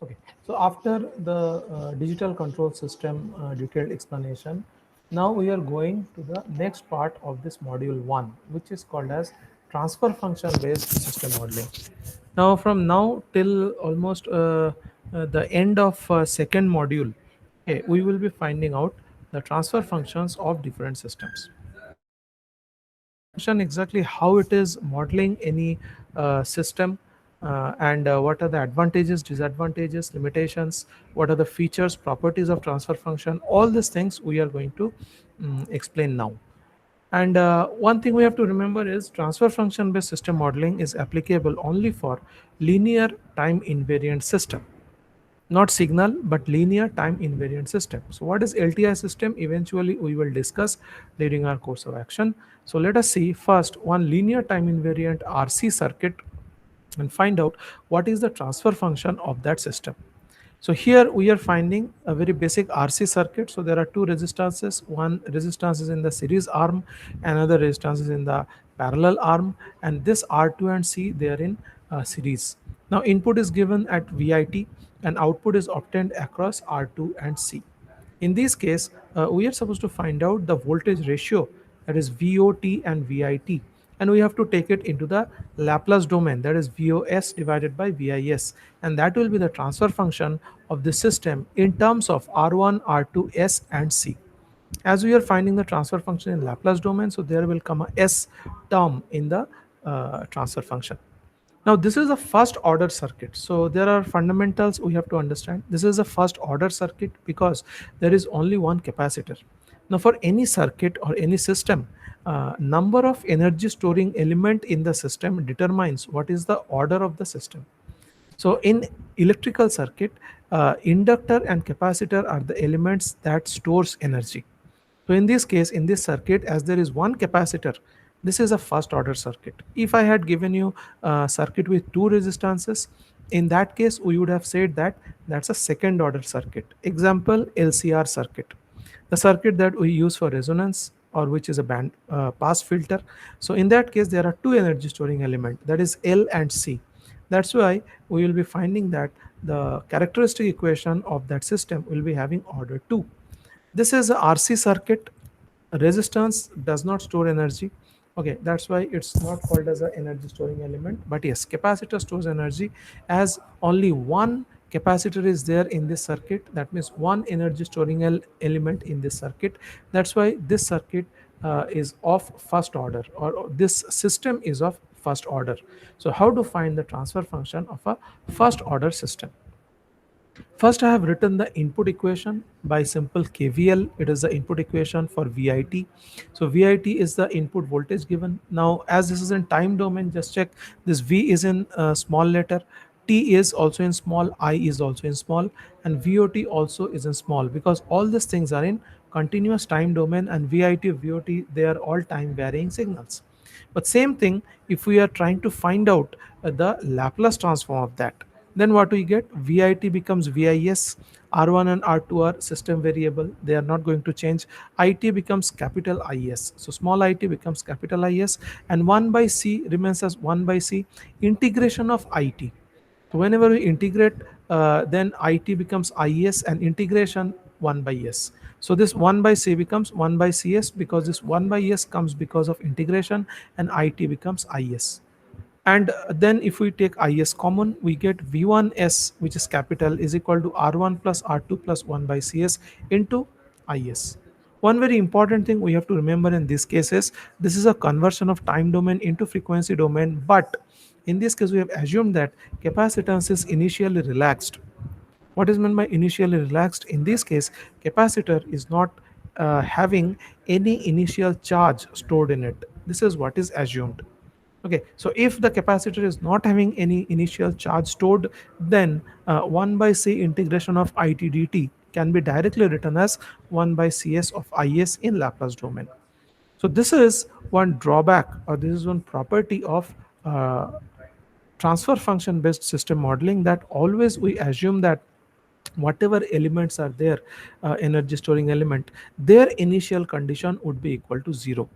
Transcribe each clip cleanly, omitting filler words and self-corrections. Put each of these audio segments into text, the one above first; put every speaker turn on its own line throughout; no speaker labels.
Okay, so after the digital control system detailed explanation, now we are going to the next part of this module 1, which is called as transfer function based system modeling. Now from now till almost the end of second module, okay, we will be finding out the transfer functions of different systems. Transfer function exactly how it is modeling any system, and what are the advantages, disadvantages, limitations, what are the features, properties of transfer function. All these things we are going to explain now. And one thing we have to remember is transfer function based system modeling is applicable only for linear time invariant system, not signal but linear time invariant system. So what is LTI system? Eventually we will discuss during our course of action. So let us see first one linear time invariant RC circuit and find out what is the transfer function of that system. So here we are finding a very basic RC circuit. So there are two resistances. One resistance is in the series arm, another resistance is in the parallel arm, and this R2 and C they are in series. Now input is given at VIT and output is obtained across R2 and C. In this case, we are supposed to find out the voltage ratio, that is VOT and VIT, and we have to take it into the Laplace domain, that is VOS divided by VIS, and that will be the transfer function of the system in terms of R1, R2, S and C. As we are finding the transfer function in Laplace domain, so there will come a S term in the transfer function. Now this is a first order circuit. So there are fundamentals we have to understand. This is a first order circuit because there is only one capacitor. Now for any circuit or any system, number of energy storing element in the system determines what is the order of the system. So in electrical circuit, inductor and capacitor are the elements that stores energy. So in this case, in this circuit, as there is one capacitor, this is a first order circuit. If I had given you a circuit with two resistances, in that case, we would have said that that's a second order circuit. Example, LCR circuit, the circuit that we use for resonance or which is a band pass filter. So in that case, there are two energy storing element, that is L and C. That's why we will be finding that the characteristic equation of that system will be having order 2. This is a RC circuit. Resistance does not store energy. Okay, that's why it's not called as an energy storing element. But yes, capacitor stores energy, as only one capacitor is there in this circuit. That means one energy storing element in this circuit. That's why this circuit is of first order, or this system is of first order. So how to find the transfer function of a first order system? First, I have written the input equation by simple KVL. It is the input equation for VIT. So VIT is the input voltage given. Now, as this is in time domain, just check this V is in small letter, T is also in small, I is also in small, and VOT also is in small, because all these things are in continuous time domain, and VIT, VOT, they are all time varying signals. But same thing, if we are trying to find out the Laplace transform of that, then what we get? VIT becomes VIS, R1 and R2 are system variable, they are not going to change. IT becomes capital IS, so small it becomes capital IS, and 1 by C remains as 1 by C, integration of IT. So whenever we integrate, then IT becomes IS and integration 1 by S. So this 1 by C becomes 1 by CS, because this 1 by S comes because of integration, and IT becomes IS. And then if we take is common, we get v1s, which is capital, is equal to r1 plus r2 plus 1 by cs into is. One very important thing we have to remember in this case is this is a conversion of time domain into frequency domain, but in this case we have assumed that capacitance is initially relaxed. What is meant by initially relaxed? In this case, capacitor is not having any initial charge stored in it. This is what is assumed. Okay, so if the capacitor is not having any initial charge stored, then 1 by C integration of it dt can be directly written as 1 by Cs of Is in Laplace domain. So this is one drawback, or this is one property of transfer function based system modeling, that always we assume that whatever elements are there, energy storing element, their initial condition would be equal to 0.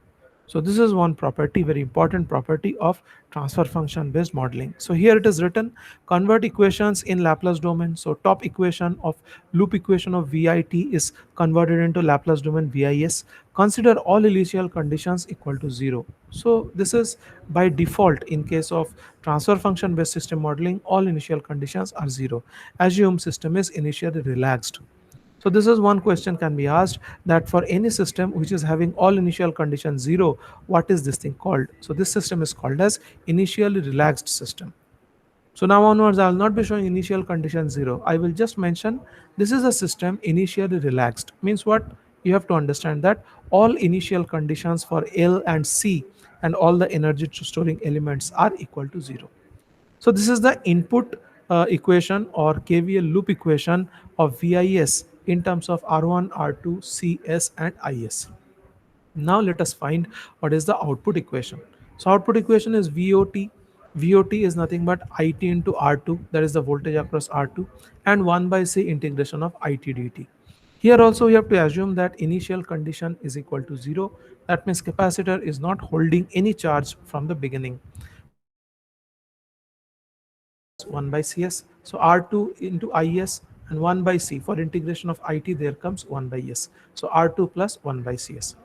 So this is one property, very important property of transfer function based modeling. So here it is written, convert equations in Laplace domain. So top equation of loop equation of VIT is converted into Laplace domain VIS. Consider all initial conditions equal to 0. So this is by default in case of transfer function based system modeling, all initial conditions are 0. Assume system is initially relaxed. So this is one question can be asked, that for any system which is having all initial conditions 0, what is this thing called? So this system is called as initially relaxed system. So now onwards I will not be showing initial condition 0. I will just mention this is a system initially relaxed. Means what? You have to understand that all initial conditions for L and C and all the energy storing elements are equal to 0. So this is the input equation or KVL loop equation of VIS in terms of R1, R2, CS and IS. Now let us find what is the output equation. So output equation is VOT. VOT is nothing but IT into R2, that is the voltage across R2, and 1 by C integration of IT dt. Here also we have to assume that initial condition is equal to 0. That means capacitor is not holding any charge from the beginning. So R2 plus 1 by CS. So R2 into IS and 1 by C. For integration of IT there comes 1 by S. So R2 plus 1 by CS.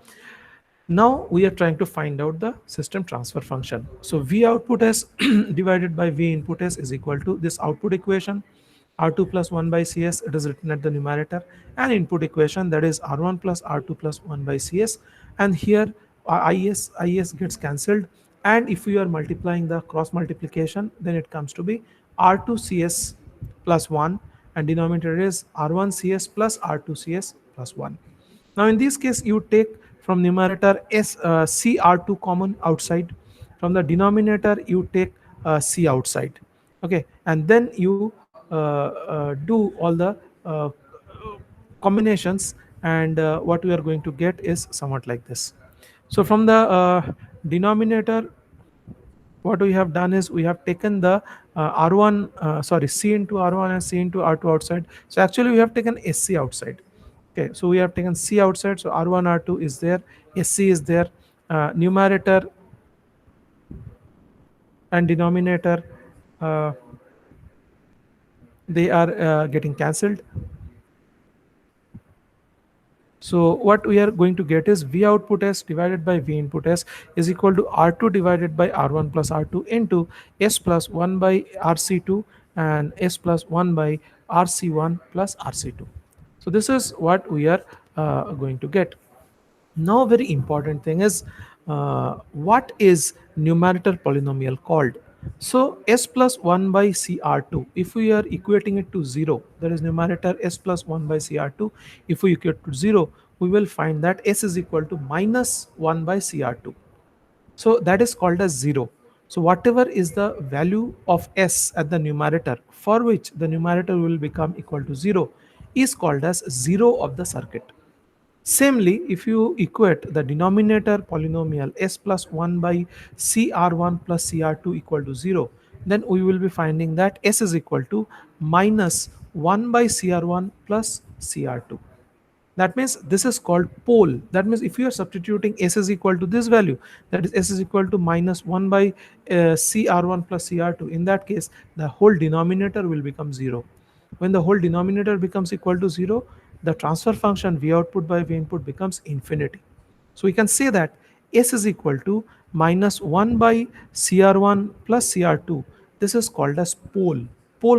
Now we are trying to find out the system transfer function. So V output S divided by V input S is equal to this output equation, R2 plus 1 by CS, it is written at the numerator, and input equation, that is R1 plus R2 plus 1 by CS, and here IS gets cancelled, and if we are multiplying the cross multiplication, then it comes to be R2 CS plus 1, and denominator is R1 CS plus R2 CS plus 1. Now in this case you take from numerator CR2 common outside, from the denominator you take C outside, okay, and then you do all the combinations, and what we are going to get is somewhat like this. So from the denominator, what we have done is we have taken the R1 sorry, C into R1 and C into R2 outside. So actually we have taken SC outside. Okay, so we have taken C outside, so R1 R2 is there, SC is there, numerator and denominator, uh, they are getting cancelled. So what we are going to get is V output S divided by V input S is equal to R2 divided by R1 plus R2 into S plus 1 by RC2 and S plus 1 by RC1 plus RC2. So this is what we are going to get. Now very important thing is what is numerator polynomial called? So S plus 1 by CR2, if we are equating it to 0, that is numerator S plus 1 by CR2, if we equate to 0, we will find that S is equal to minus 1 by CR2. So that is called as 0. So whatever is the value of S at the numerator for which the numerator will become equal to 0 is called as 0 of the circuit. Samely, if you equate the denominator polynomial S plus 1 by CR1 plus CR2 equal to 0, then we will be finding that S is equal to minus 1 by CR1 plus CR2. That means this is called pole. That means if you are substituting S is equal to this value, that is S is equal to minus 1 by CR1 plus CR2, in that case the whole denominator will become 0. When the whole denominator becomes equal to 0, the transfer function V output by V input becomes infinity. So we can say that S is equal to minus 1 by CR1 plus CR2. This is called as pole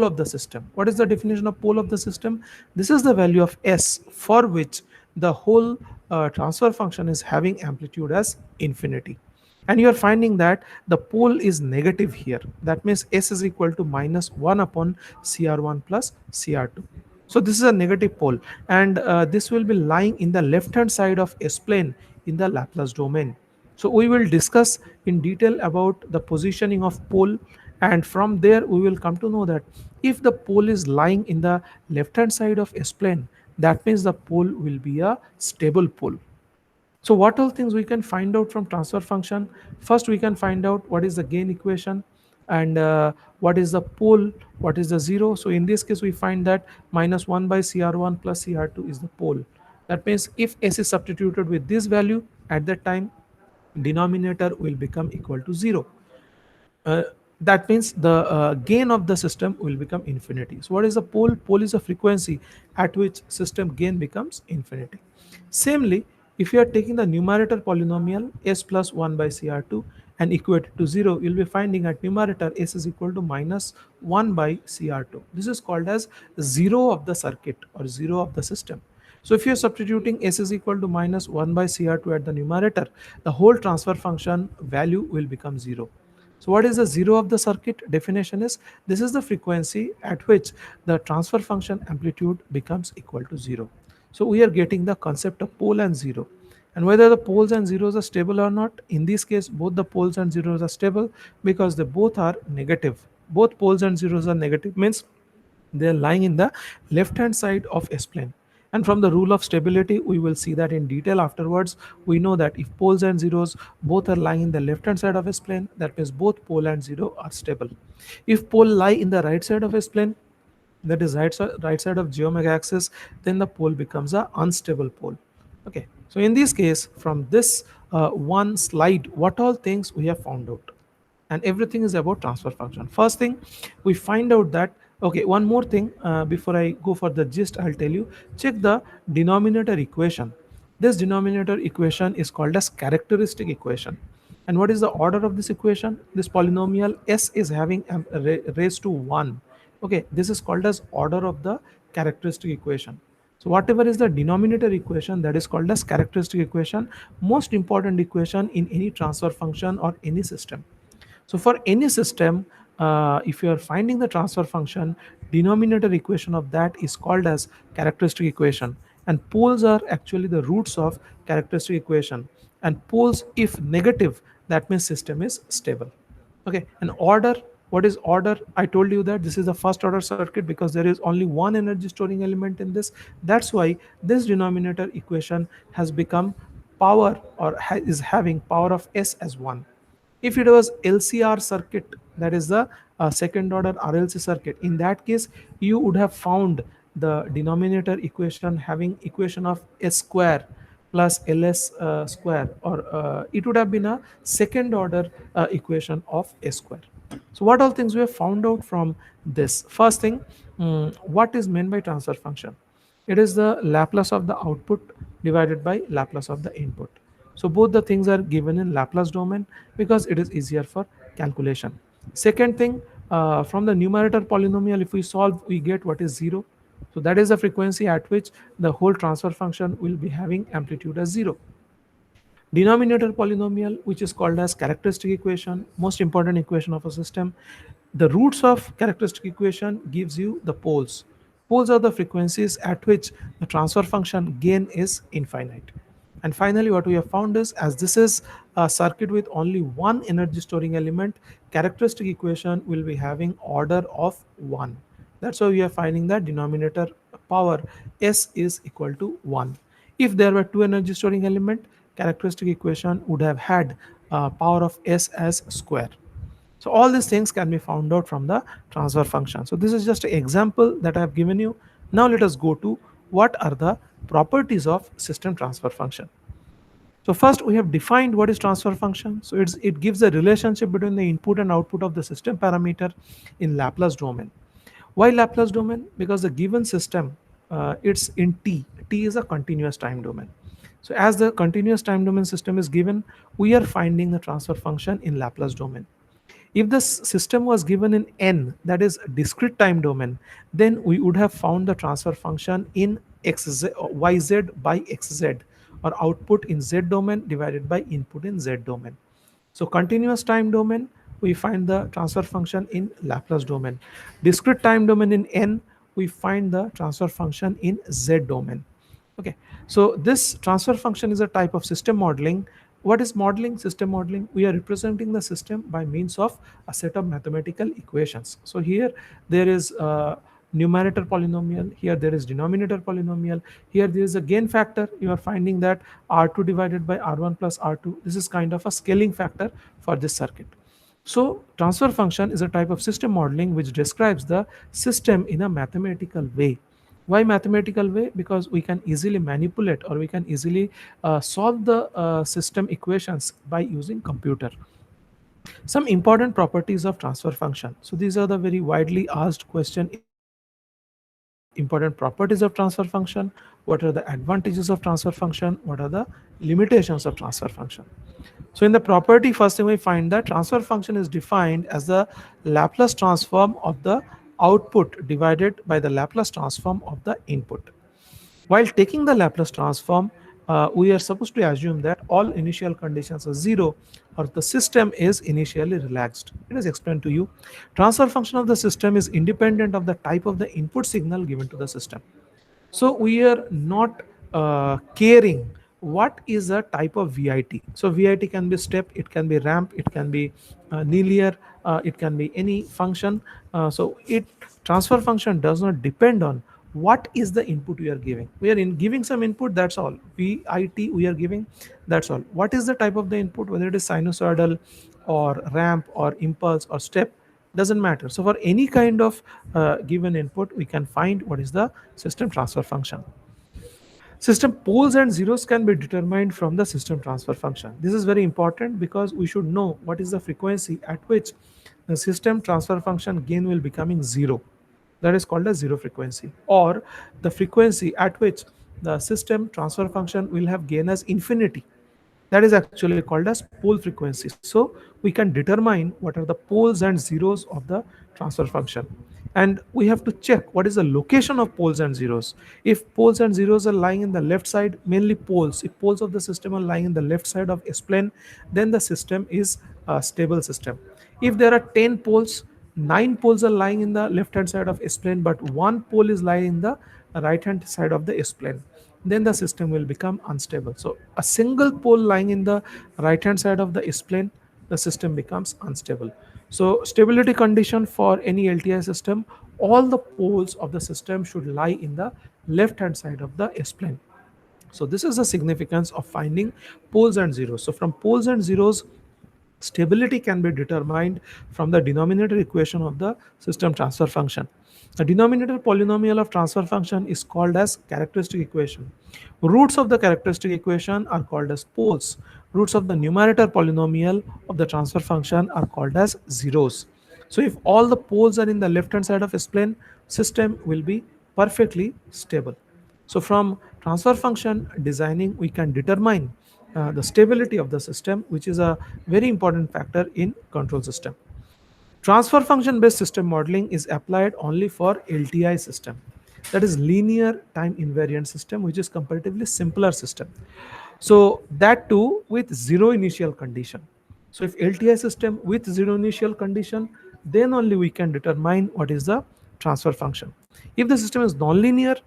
of the system. What is the definition of pole of the system? This is the value of S for which the whole transfer function is having amplitude as infinity. And you are finding that the pole is negative here. That means S is equal to minus 1 upon CR1 plus CR2. So this is a negative pole, and this will be lying in the left hand side of S plane in the Laplace domain. So we will discuss in detail about the positioning of pole, and from there we will come to know that if the pole is lying in the left hand side of S plane, that means the pole will be a stable pole. So what all things we can find out from transfer function? First, we can find out what is the gain equation, and what is the pole, what is the 0. So in this case, we find that minus 1 by CR1 plus CR2 is the pole. That means if S is substituted with this value at that time, denominator will become equal to 0. uh, that means the gain of the system will become infinity. So what is the pole? Pole is a frequency at which system gain becomes infinity. Samely, if you are taking the numerator polynomial s plus 1 by cr2 and equate it to 0, you'll be finding at numerator s is equal to minus 1 by cr2. This is called as 0 of the circuit or 0 of the system. So if you're substituting s is equal to minus 1 by cr2 at the numerator, the whole transfer function value will become 0. So what is the 0 of the circuit? Definition is, this is the frequency at which the transfer function amplitude becomes equal to 0. So we are getting the concept of pole and 0. And whether the poles and zeros are stable or not, in this case both the poles and zeros are stable because they both are negative. Both poles and zeros are negative, means they are lying in the left hand side of S plane. And from the rule of stability, we will see that in detail afterwards. We know that if poles and zeros both are lying in the left hand side of S plane, that means both pole and zero are stable. If pole lie in the right side of S plane, that is right side of geometric axis, then the pole becomes a unstable pole. Okay, so in this case, from this one slide, what all things we have found out, and everything is about transfer function. First thing, we find out that, okay, one more thing, before I go for the gist, I'll tell you, check the denominator equation. This denominator equation is called as characteristic equation. And what is the order of this equation? This polynomial s is having raised to 1. Okay, this is called as order of the characteristic equation. So whatever is the denominator equation, that is called as characteristic equation, most important equation in any transfer function or any system. So for any system, if you are finding the transfer function, denominator equation of that is called as characteristic equation. And poles are actually the roots of characteristic equation. And poles, if negative, that means system is stable. Okay, and order, what is order? I told you that this is the first order circuit because there is only one energy storing element in this. That's why this denominator equation has become power, or is having power of s as 1. If it was LCR circuit, that is the second order RLC circuit, in that case you would have found the denominator equation having equation of s square plus ls square, or it would have been a second order equation of s square. So what all things we have found out from this? First thing, what is meant by transfer function? It is the Laplace of the output divided by Laplace of the input. So both the things are given in Laplace domain because it is easier for calculation. Second thing, from the numerator polynomial, if we solve, we get what is 0. So that is the frequency at which the whole transfer function will be having amplitude as 0. Denominator polynomial, which is called as characteristic equation, most important equation of a system. The roots of characteristic equation gives you the poles. Poles are the frequencies at which the transfer function gain is infinite. And finally, what we have found is, as this is a circuit with only one energy storing element, characteristic equation will be having order of 1. That's why we are finding that denominator power s is equal to 1. If there were two energy storing element, characteristic equation would have had power of s as square. So all these things can be found out from the transfer function. So this is just an example that I have given you. Now let us go to what are the properties of system transfer function. So first we have defined what is transfer function. So it gives a relationship between the input and output of the system parameter in Laplace domain. Why Laplace domain? Because the given system, it's in t. T is a continuous time domain. So as the continuous time domain system is given, we are finding the transfer function in Laplace domain. If the system was given in n, that is discrete time domain, then we would have found the transfer function in yz by xz, or output in z domain divided by input in z domain. So continuous time domain, we find the transfer function in Laplace domain. Discrete time domain in n, we find the transfer function in z domain. Okay, so this transfer function is a type of system modeling. What is modeling? System modeling, we are representing the system by means of a set of mathematical equations. So here there is a numerator polynomial, here there is denominator polynomial, here there is a gain factor. You are finding that R2 divided by R1 plus R2, this is kind of a scaling factor for this circuit. So transfer function is a type of system modeling which describes the system in a mathematical way. Why mathematical way? Because we can easily manipulate, or we can easily solve the system equations by using computer. Some important properties of transfer function. So these are the very widely asked question: important properties of transfer function, what are the advantages of transfer function, what are the limitations of transfer function. So in the property, first thing we find that transfer function is defined as the Laplace transform of the output divided by the Laplace transform of the input. While taking the Laplace transform, we are supposed to assume that all initial conditions are zero, or the system is initially relaxed. It is explained to you. Transfer function of the system is independent of the type of the input signal given to the system. So we are not caring what is a type of VIT. So VIT can be step, it can be ramp, it can be linear, it can be any function. So it transfer function does not depend on what is the input we are giving. We are in giving some input, that's all. VIT we are giving, that's all. What is the type of the input, whether it is sinusoidal or ramp or impulse or step, doesn't matter. So for any kind of given input, we can find what is the system transfer function. System poles and zeros can be determined from the system transfer function. This is very important because we should know what is the frequency at which the system transfer function gain will becoming zero. That is called as zero frequency, or the frequency at which the system transfer function will have gain as infinity. That is actually called as pole frequency. So we can determine what are the poles and zeros of the transfer function. And we have to check what is the location of poles and zeros. If poles and zeros are lying in the left side, mainly poles, if poles of the system are lying in the left side of S plane, then the system is a stable system. If there are 10 poles, 9 poles are lying in the left hand side of S plane, but one pole is lying in the right hand side of the S plane, then the system will become unstable. So a single pole lying in the right hand side of the S plane, the system becomes unstable. So stability condition for any LTI system, all the poles of the system should lie in the left hand side of the S plane. So this is the significance of finding poles and zeros. So from poles and zeros, stability can be determined from the denominator equation of the system transfer function. The denominator polynomial of transfer function is called as characteristic equation. Roots of the characteristic equation are called as poles. Roots of the numerator polynomial of the transfer function are called as zeros. So if all the poles are in the left hand side of S plane, system will be perfectly stable. So from transfer function designing, we can determine the stability of the system, which is a very important factor in control system. Transfer function based system modeling is applied only for LTI system, that is linear time invariant system, which is comparatively simpler system. So that too with zero initial condition. So if LTI system with zero initial condition, then only we can determine what is the transfer function. If the system is nonlinear,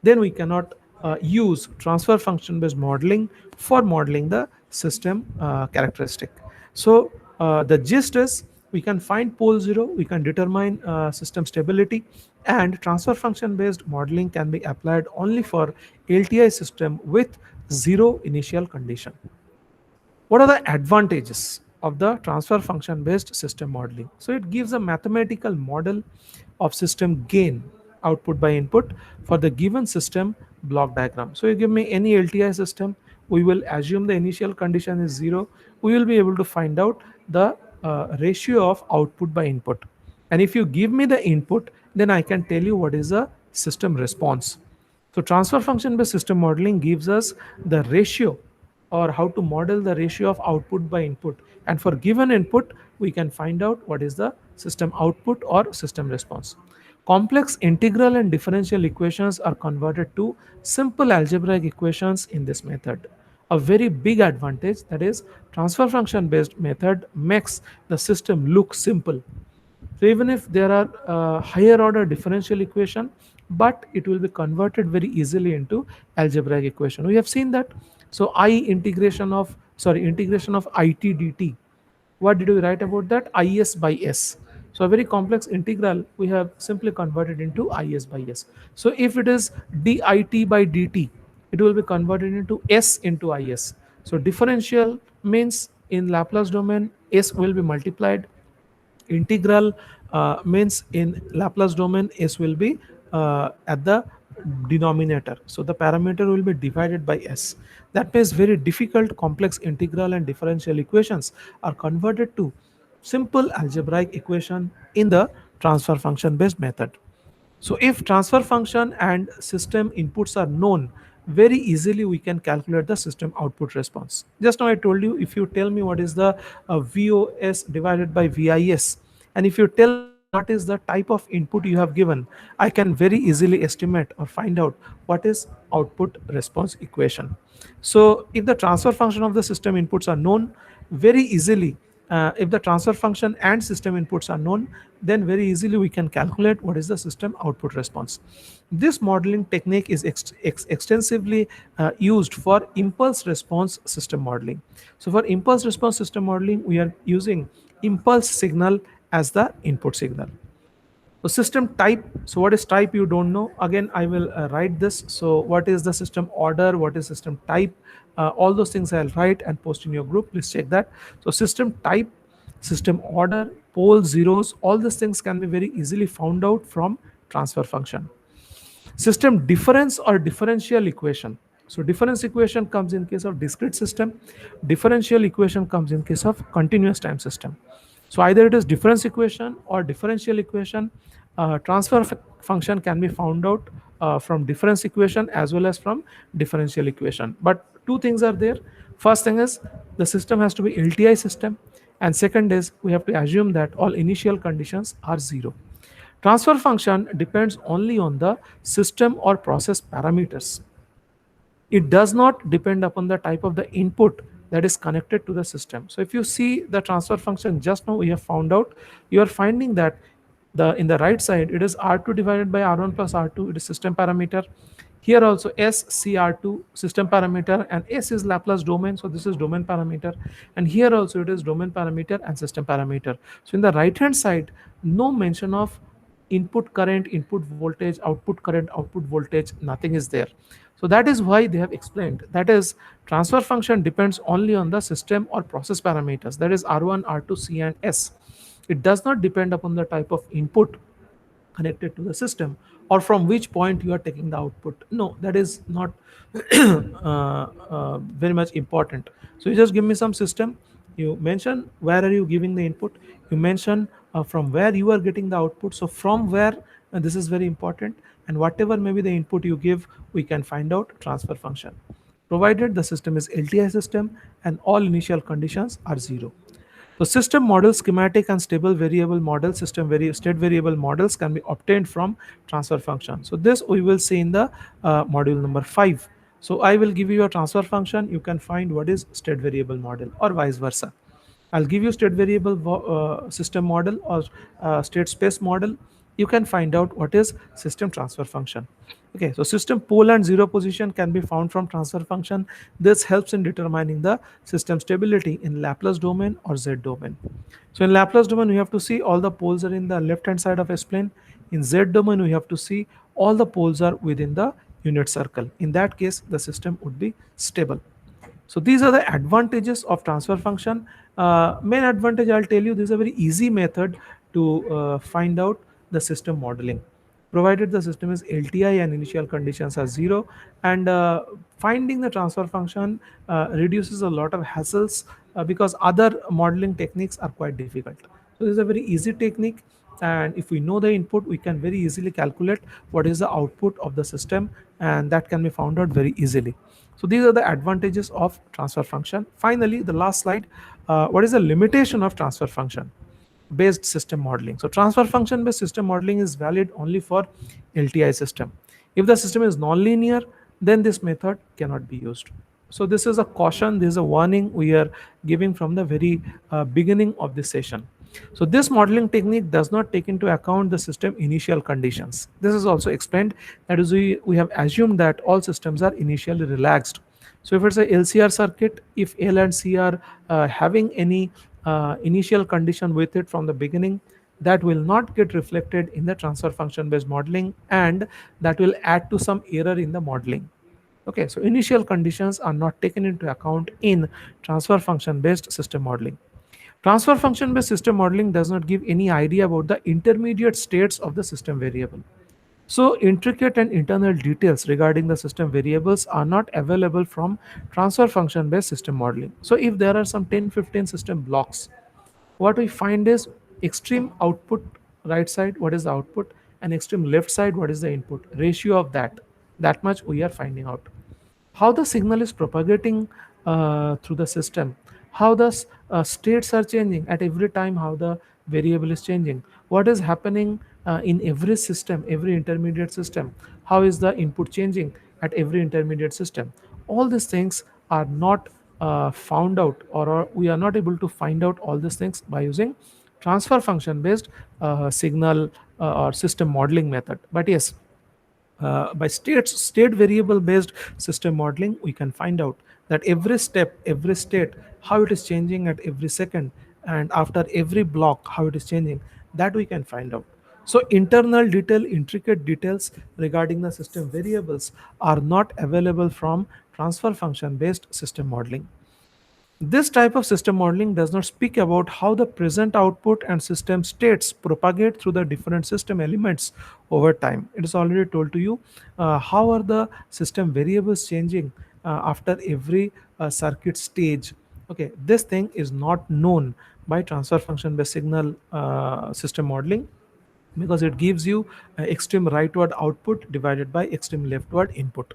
then we cannot use transfer function based modeling for modeling the system characteristic. So the gist is, we can find pole zero, we can determine system stability, and transfer function based modeling can be applied only for LTI system with zero initial condition. What are the advantages of the transfer function based system modeling? So it gives a mathematical model of system gain, output by input, for the given system block diagram. So you give me any LTI system, we will assume the initial condition is zero. We will be able to find out the ratio of output by input. And if you give me the input, then I can tell you what is the system response. So transfer function based system modeling gives us the ratio, or how to model the ratio of output by input. And for given input, we can find out what is the system output or system response. Complex integral and differential equations are converted to simple algebraic equations in this method. A very big advantage, that is transfer function based method makes the system look simple. So even if there are higher order differential equation, but it will be converted very easily into algebraic equation. We have seen that. So integration of it dt. What did we write about that? Is by s. So a very complex integral we have simply converted into is by s. So if it is dit by dt, it will be converted into s into is. So differential means in Laplace domain s will be multiplied. Integral means in Laplace domain s will be at the denominator. So the parameter will be divided by s. That means very difficult complex integral and differential equations are converted to simple algebraic equation in the transfer function based method. So if transfer function and system inputs are known, very easily we can calculate the system output response. Just now I told you, if you tell me what is the VOS divided by VIS, and if you tell me what is the type of input you have given, I can very easily estimate or find out what is output response equation. So if the transfer function of the system inputs are known, very easily, if the transfer function and system inputs are known, then very easily we can calculate what is the system output response. This modeling technique is extensively used for impulse response system modeling. So for impulse response system modeling, we are using impulse signal as the input signal. So system type, so what is type you don't know, again I will write this. So what is the system order, what is system type, all those things I'll write and post in your group, please check that. So system type, system order, poles, zeros, all these things can be very easily found out from transfer function. System difference or differential equation. So difference equation comes in case of discrete system, differential equation comes in case of continuous time system. So either it is difference equation or differential equation. Transfer function can be found out from difference equation as well as from differential equation. But two things are there. First thing is the system has to be LTI system, and second is we have to assume that all initial conditions are zero. Transfer function depends only on the system or process parameters. It does not depend upon the type of the input that is connected to the system. So if you see the transfer function just now we have found out, you are finding that the in the right side it is R2 divided by R1 plus R2, it is system parameter. Here also S CR2 system parameter, and S is Laplace domain, so this is domain parameter, and here also it is domain parameter and system parameter. So in the right hand side, no mention of input current, input voltage, output current, output voltage, nothing is there. So that is why they have explained, that is transfer function depends only on the system or process parameters, that is R1, R2, C and S. It does not depend upon the type of input connected to the system or from which point you are taking the output. No, that is not very much important. So you just give me some system, you mention where are you giving the input, you mention from where you are getting the output. So from where, this is very important, and whatever may be the input you give, we can find out transfer function, provided the system is LTI system and all initial conditions are zero. So system model, schematic and stable variable model, state variable models can be obtained from transfer function. So this we will see in the module number 5. So I will give you a transfer function, you can find what is state variable model or vice versa. I'll give you state variable system model or state space model. You can find out what is system transfer function. Okay, so system pole and zero position can be found from transfer function. This helps in determining the system stability in Laplace domain or Z domain. So in Laplace domain, we have to see all the poles are in the left hand side of S plane. In Z domain, we have to see all the poles are within the unit circle. In that case, the system would be stable. So these are the advantages of transfer function. Main advantage I'll tell you, this is a very easy method to find out the system modeling, provided the system is LTI and initial conditions are zero, and finding the transfer function reduces a lot of hassles because other modeling techniques are quite difficult. So this is a very easy technique, and if we know the input, we can very easily calculate what is the output of the system, and that can be found out very easily. So these are the advantages of transfer function. Finally, the last slide, what is the limitation of transfer function based system modeling? So transfer function based system modeling is valid only for LTI system. If the system is nonlinear, then this method cannot be used. So this is a caution, this is a warning we are giving from the very beginning of this session. So this modeling technique does not take into account the system initial conditions. This is also explained, that is we have assumed that all systems are initially relaxed. So if it's a LCR circuit, if L and C are having any initial condition with it from the beginning, that will not get reflected in the transfer function based modeling, and that will add to some error in the modeling. Okay, so initial conditions are not taken into account in transfer function based system modeling. Transfer function based system modeling does not give any idea about the intermediate states of the system variable. So intricate and internal details regarding the system variables are not available from transfer function based system modeling. So if there are some 10-15 system blocks, what we find is extreme output right side, what is the output, and extreme left side, what is the input, ratio of that much we are finding out. How the signal is propagating through the system, how the states are changing at every time, how the variable is changing, what is happening in every system, every intermediate system, how is the input changing at every intermediate system. All these things are not found out, or we are not able to find out all these things by using transfer function based signal or system modeling method. But yes, by state variable based system modeling, we can find out that every step, every state, how it is changing at every second, and after every block how it is changing, that we can find out. So internal detail, intricate details regarding the system variables are not available from transfer function based system modeling. This type of system modeling does not speak about how the present output and system states propagate through the different system elements over time. It is already told to you how are the system variables changing after every circuit stage. Okay, this thing is not known by transfer function based signal system modeling, because it gives you extreme rightward output divided by extreme leftward input.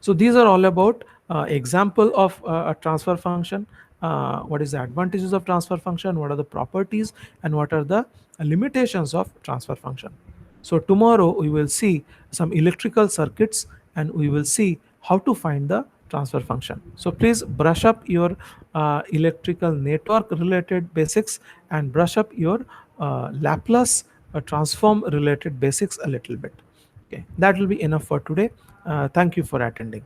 So these are all about example of a transfer function. What is the advantages of transfer function? What are the properties, and what are the limitations of transfer function? So tomorrow we will see some electrical circuits, and we will see how to find the transfer function. So please brush up your electrical network related basics, and brush up your Laplace transform related basics a little bit. Okay, that will be enough for today. Thank you for attending.